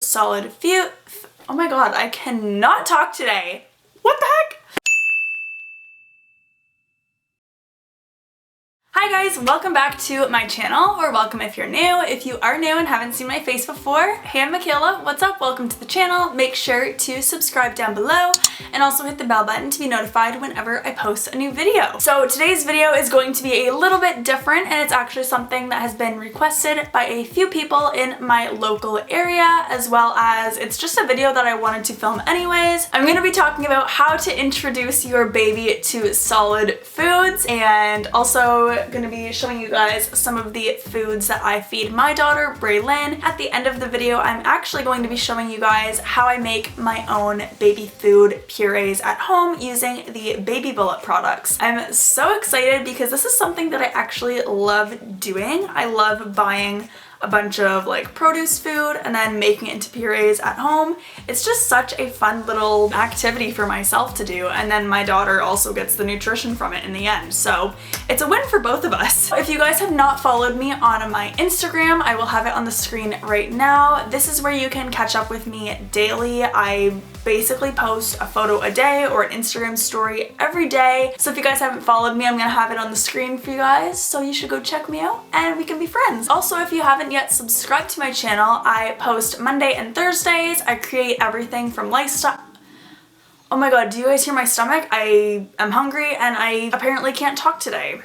solid food. Oh my god, I cannot talk today. What the heck? Hi guys, welcome back to my channel, or welcome if you're new. If you are new and haven't seen my face before, hey, I'm Mikayla, what's up? Welcome to the channel. Make sure to subscribe down below and also hit the bell button to be notified whenever I post a new video. So today's video is going to be a little bit different, and it's actually something that has been requested by a few people in my local area, as well as it's just a video that I wanted to film anyways. I'm going to be talking about how to introduce your baby to solid foods, and also going to be showing you guys some of the foods that I feed my daughter, Braelynn. At the end of the video, I'm actually going to be showing you guys how I make my own baby food purees at home using the Baby Bullet products. I'm so excited because this is something that I actually love doing. I love buying a bunch of like produce food and then making it into purees at home. It's just such a fun little activity for myself to do, and then my daughter also gets the nutrition from it in the end, so it's a win for both of us. If you guys have not followed me on my Instagram, I will have it on the screen right now. This is where you can catch up with me daily. I basically post a photo a day or an Instagram story every day, so if you guys haven't followed me, I'm gonna have it on the screen for you guys, so you should go check me out and we can be friends. Also, if you haven't yet subscribed to my channel, I post Monday and Thursdays. I create everything from lifestyle. Oh my god, do you guys hear my stomach? I am hungry and I apparently can't talk today.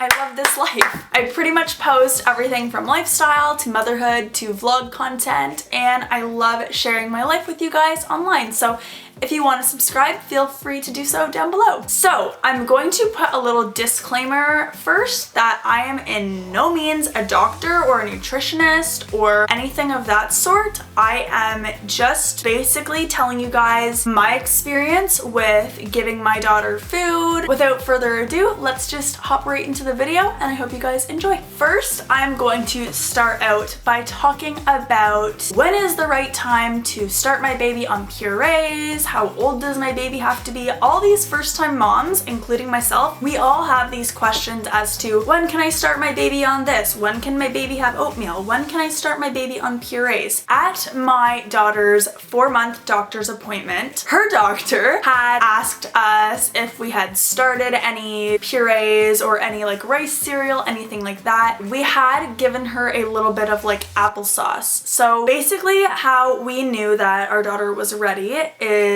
I love this life. I pretty much post everything from lifestyle to motherhood to vlog content, and I love sharing my life with you guys online. So if you want to subscribe, feel free to do so down below. So I'm going to put a little disclaimer first that I am in no means a doctor or a nutritionist or anything of that sort. I am just basically telling you guys my experience with giving my daughter food. Without further ado, let's just hop right into the video, and I hope you guys enjoy. First, I'm going to start out by talking about when is the right time to start my baby on purees. How old does my baby have to be? All these first-time moms, including myself, we all have these questions as to when can I start my baby on this? When can my baby have oatmeal? When can I start my baby on purees? At my daughter's 4-month doctor's appointment, her doctor had asked us if we had started any purees or any like rice cereal, anything like that. We had given her a little bit of like applesauce. So basically how we knew that our daughter was ready is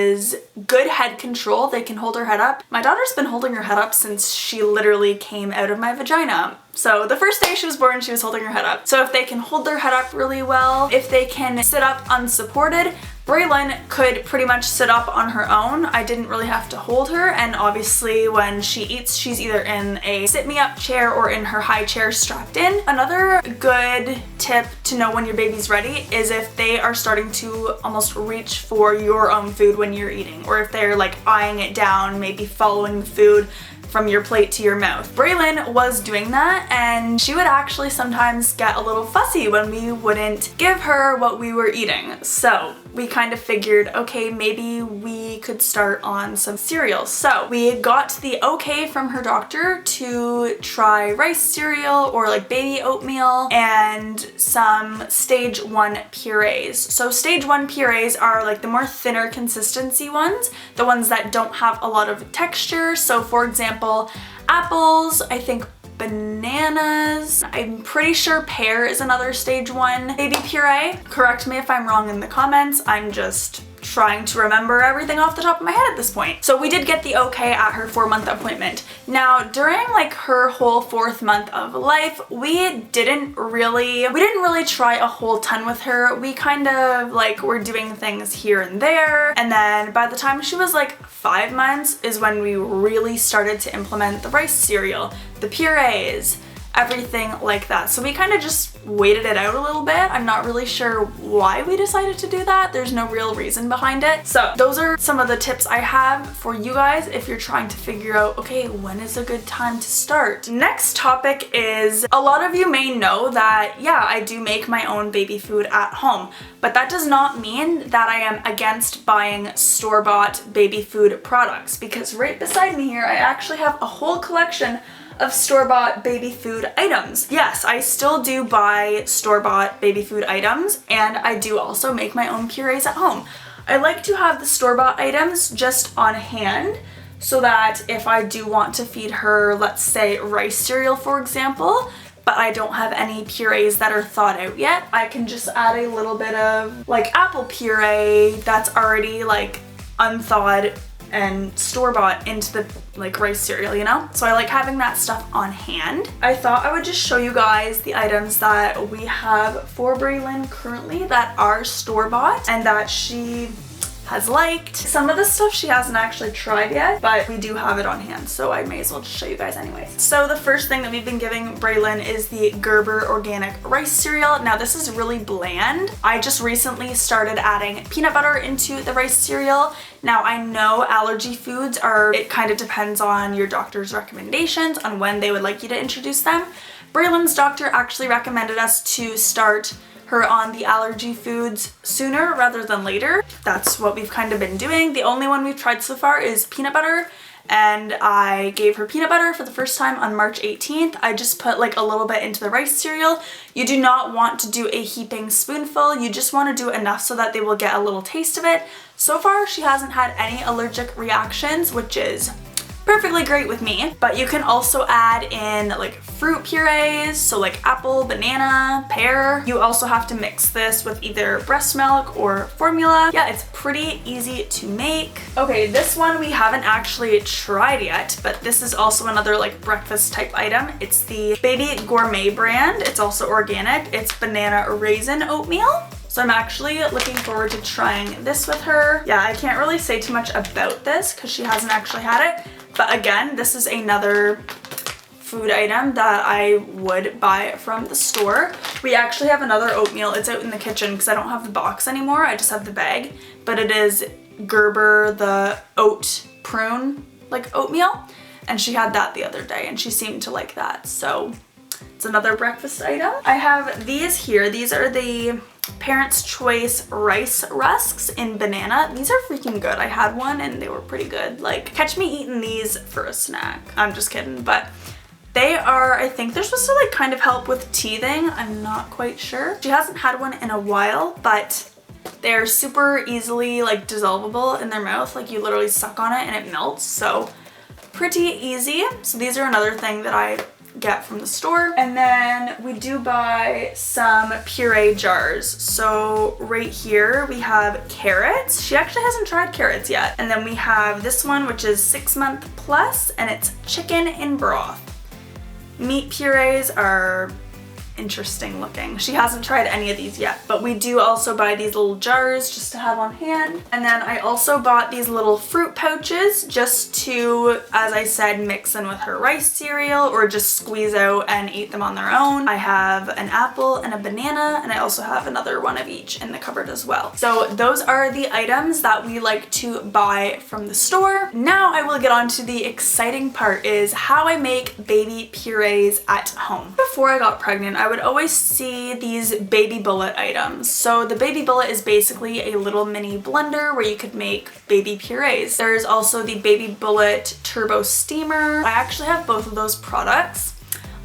good head control. They can hold her head up. My daughter's been holding her head up since she literally came out of my vagina. So the first day she was born, she was holding her head up. So if they can hold their head up really well, if they can sit up unsupported, Braelynn could pretty much sit up on her own. I didn't really have to hold her, and obviously when she eats, she's either in a sit-me-up chair or in her high chair strapped in. Another good tip to know when your baby's ready is if they are starting to almost reach for your own food when you're eating, or if they're like eyeing it down, maybe following the food from your plate to your mouth. Braelynn was doing that, and she would actually sometimes get a little fussy when we wouldn't give her what we were eating. So we kind of figured, okay, maybe we could start on some cereal. So we got the okay from her doctor to try rice cereal or like baby oatmeal and some stage 1 purees. So stage 1 purees are like the more thinner consistency ones, the ones that don't have a lot of texture. So for example, apples, I think bananas, I'm pretty sure pear is another stage 1 baby puree. Correct me if I'm wrong in the comments. I'm just trying to remember everything off the top of my head at this point. So we did get the okay at her 4-month appointment. Now during like her whole 4th month of life, we didn't really try a whole ton with her. We kind of like were doing things here and there, and then by the time she was like 5 months is when we really started to implement the rice cereal, the purees, everything like that. So we kind of just waited it out a little bit. I'm not really sure why we decided to do that. There's no real reason behind it. So those are some of the tips I have for you guys if you're trying to figure out, okay, when is a good time to start? Next topic is, a lot of you may know that, yeah, I do make my own baby food at home, but that does not mean that I am against buying store-bought baby food products, because right beside me here, I actually have a whole collection of store-bought baby food items. Yes, I still do buy store-bought baby food items, and I do also make my own purees at home. I like to have the store-bought items just on hand so that if I do want to feed her, let's say rice cereal for example, but I don't have any purees that are thawed out yet, I can just add a little bit of like apple puree that's already like unthawed and store-bought into the like rice cereal, you know? So I like having that stuff on hand. I thought I would just show you guys the items that we have for Braelynn currently that are store-bought and that she has liked. Some of the stuff she hasn't actually tried yet, but we do have it on hand, so I may as well just show you guys anyways. So the first thing that we've been giving Braelynn is the Gerber organic rice cereal. Now this is really bland. I just recently started adding peanut butter into the rice cereal. Now I know allergy foods are, it kind of depends on your doctor's recommendations on when they would like you to introduce them. Braelynn's doctor actually recommended us to start her on the allergy foods sooner rather than later. That's what we've kind of been doing. The only one we've tried so far is peanut butter, and I gave her peanut butter for the first time on March 18th. I just put like a little bit into the rice cereal. You do not want to do a heaping spoonful. You just want to do enough so that they will get a little taste of it. So far, she hasn't had any allergic reactions, which is perfectly great with me. But you can also add in like fruit purees, so like apple, banana, pear. You also have to mix this with either breast milk or formula. Yeah, it's pretty easy to make. Okay, this one we haven't actually tried yet, but this is also another like breakfast type item. It's the Baby Gourmet brand. It's also organic. It's banana raisin oatmeal. So I'm actually looking forward to trying this with her. Yeah, I can't really say too much about this because she hasn't actually had it. But again, this is another food item that I would buy from the store. We actually have another oatmeal. It's out in the kitchen because I don't have the box anymore. I just have the bag. But it is Gerber, the oat prune like oatmeal. And she had that the other day and she seemed to like that. So it's another breakfast item. I have these here. These are the Parents' Choice rice rusks in banana. These are freaking good. I had one and they were pretty good. Like, catch me eating these for a snack. I'm just kidding, but they are, I think they're supposed to like kind of help with teething. I'm not quite sure. She hasn't had one in a while, but they're super easily like dissolvable in their mouth. Like you literally suck on it and it melts. So pretty easy. So these are another thing that I get from the store. And then we do buy some puree jars. So right here we have carrots. She actually hasn't tried carrots yet. And then we have this one, which is 6 month plus, and it's chicken in broth. Meat purees are interesting looking. She hasn't tried any of these yet, but we do also buy these little jars just to have on hand. And then I also bought these little fruit pouches just to, as I said, mix in with her rice cereal or just squeeze out and eat them on their own. I have an apple and a banana, and I also have another one of each in the cupboard as well. So those are the items that we like to buy from the store. Now I will get on to the exciting part, is how I make baby purees at home. Before I got pregnant, I would always see these baby bullet items. So the baby bullet is basically a little mini blender where you could make baby purees. There's also the baby bullet turbo steamer. I actually have both of those products.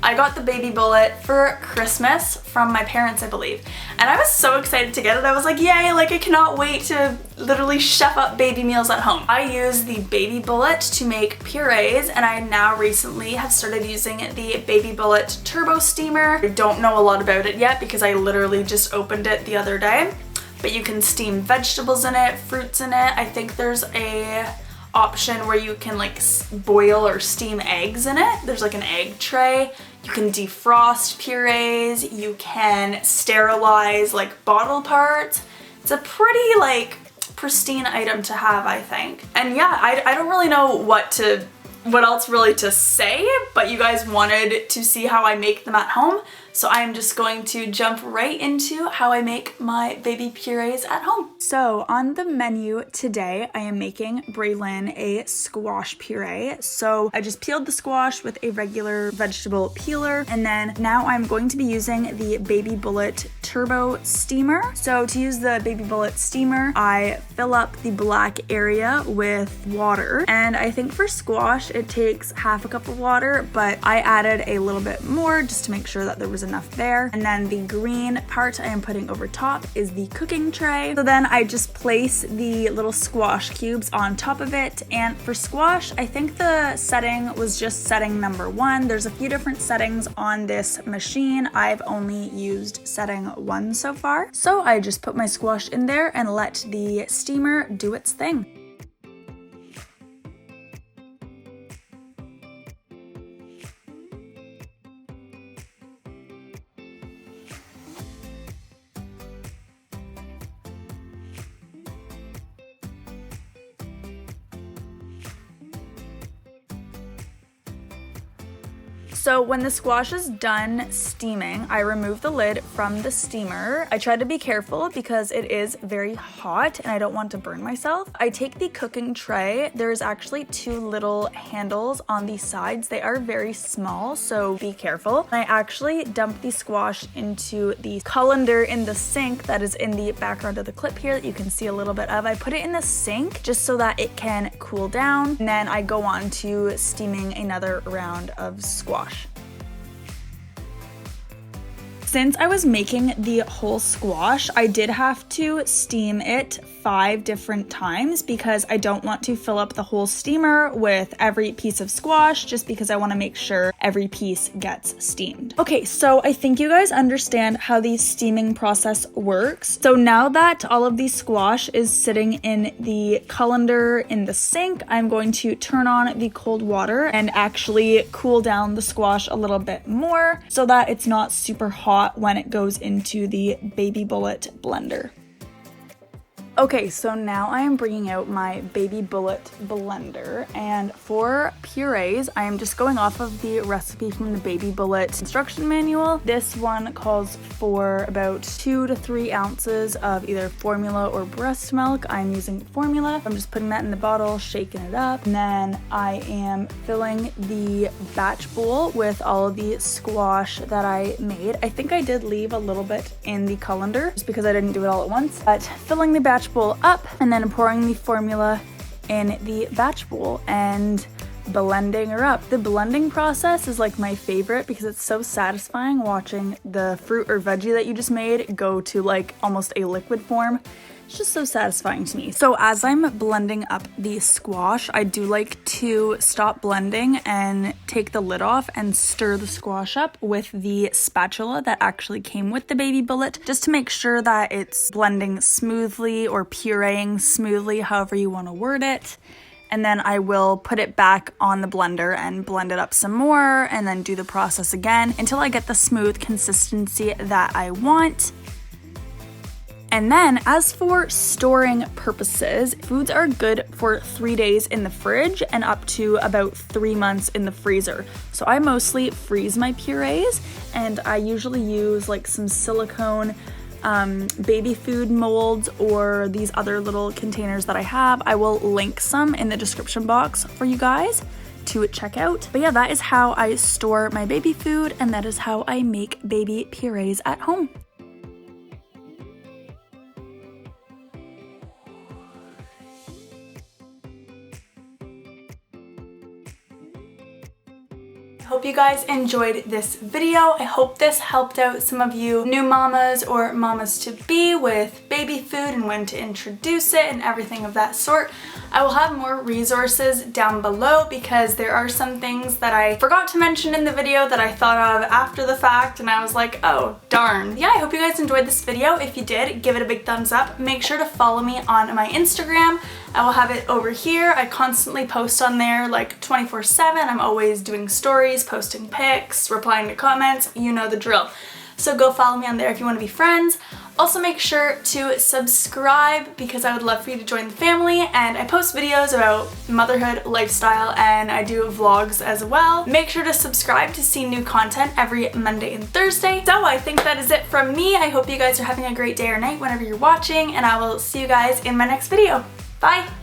I got the baby bullet for Christmas from my parents, I believe. And I was so excited to get it. I was like, yay, like I cannot wait to literally chef up baby meals at home. I use the baby bullet to make purees, and I now recently have started using the baby bullet turbo steamer. I don't know a lot about it yet because I literally just opened it the other day. But you can steam vegetables in it, fruits in it. I think there's a option where you can like boil or steam eggs in it. There's like an egg tray. You can defrost purees. You can sterilize like bottle parts. It's a pretty like pristine item to have, I think. And yeah, I don't really know what else really to say, but you guys wanted to see how I make them at home. So I'm just going to jump right into how I make my baby purees at home. So on the menu today, I am making Braelynn a squash puree. So I just peeled the squash with a regular vegetable peeler, and then now I'm going to be using the Baby Bullet Turbo Steamer. So to use the Baby Bullet Steamer, I fill up the black area with water, and I think for squash it takes half a cup of water, but I added a little bit more just to make sure that there was enough there. And then the green part I am putting over top is the cooking tray. So then I just place the little squash cubes on top of it, and for squash I think the setting was just setting number 1. There's a few different settings on this machine. I've only used setting 1 so far. So I just put my squash in there and let the steamer do its thing. So when the squash is done steaming, I remove the lid from the steamer. I try to be careful because it is very hot and I don't want to burn myself. I take the cooking tray. There's actually 2 little handles on the sides. They are very small, so be careful. I actually dump the squash into the colander in the sink that is in the background of the clip here that you can see a little bit of. I put it in the sink just so that it can cool down, and then I go on to steaming another round of squash. Since I was making the whole squash, I did have to steam it 5 different times because I don't want to fill up the whole steamer with every piece of squash, just because I want to make sure every piece gets steamed. Okay, so I think you guys understand how the steaming process works. So now that all of the squash is sitting in the colander in the sink, I'm going to turn on the cold water and actually cool down the squash a little bit more so that it's not super hot when it goes into the Baby Bullet blender. Okay, so now I am bringing out my Baby Bullet blender, and for purees, I am just going off of the recipe from the Baby Bullet instruction manual. This one calls for about 2 to 3 ounces of either formula or breast milk. I'm using formula. I'm just putting that in the bottle, shaking it up, and then I am filling the batch bowl with all of the squash that I made. I think I did leave a little bit in the colander just because I didn't do it all at once, but filling the batch bowl up and then pouring the formula in the batch bowl and blending her up. The blending process is like my favorite because it's so satisfying watching the fruit or veggie that you just made go to like almost a liquid form. It's just so satisfying to me. So as I'm blending up the squash, I do like to stop blending and take the lid off and stir the squash up with the spatula that actually came with the Baby Bullet, just to make sure that it's blending smoothly or pureeing smoothly, however you want to word it. And then I will put it back on the blender and blend it up some more and then do the process again until I get the smooth consistency that I want. And then as for storing purposes, foods are good for 3 days in the fridge and up to about 3 months in the freezer. So I mostly freeze my purees, and I usually use like some silicone baby food molds or these other little containers that I have. I will link some in the description box for you guys to check out. But yeah, that is how I store my baby food, and that is how I make baby purees at home. Hope you guys enjoyed this video. I hope this helped out some of you new mamas or mamas to be with baby food and when to introduce it and everything of that sort. I will have more resources down below because there are some things that I forgot to mention in the video that I thought of after the fact, and I was like, oh darn. Yeah, I hope you guys enjoyed this video. If you did, give it a big thumbs up. Make sure to follow me on my Instagram. I will have it over here. I constantly post on there like 24/7. I'm always doing stories, posting pics, replying to comments. You know the drill. so go follow me on there if you want to be friends. Also make sure to subscribe because I would love for you to join the family, and I post videos about motherhood, lifestyle, and I do vlogs as well. Make sure to subscribe to see new content every Monday and Thursday. So I think that is it from me. I hope you guys are having a great day or night whenever you're watching, and I will see you guys in my next video. Bye!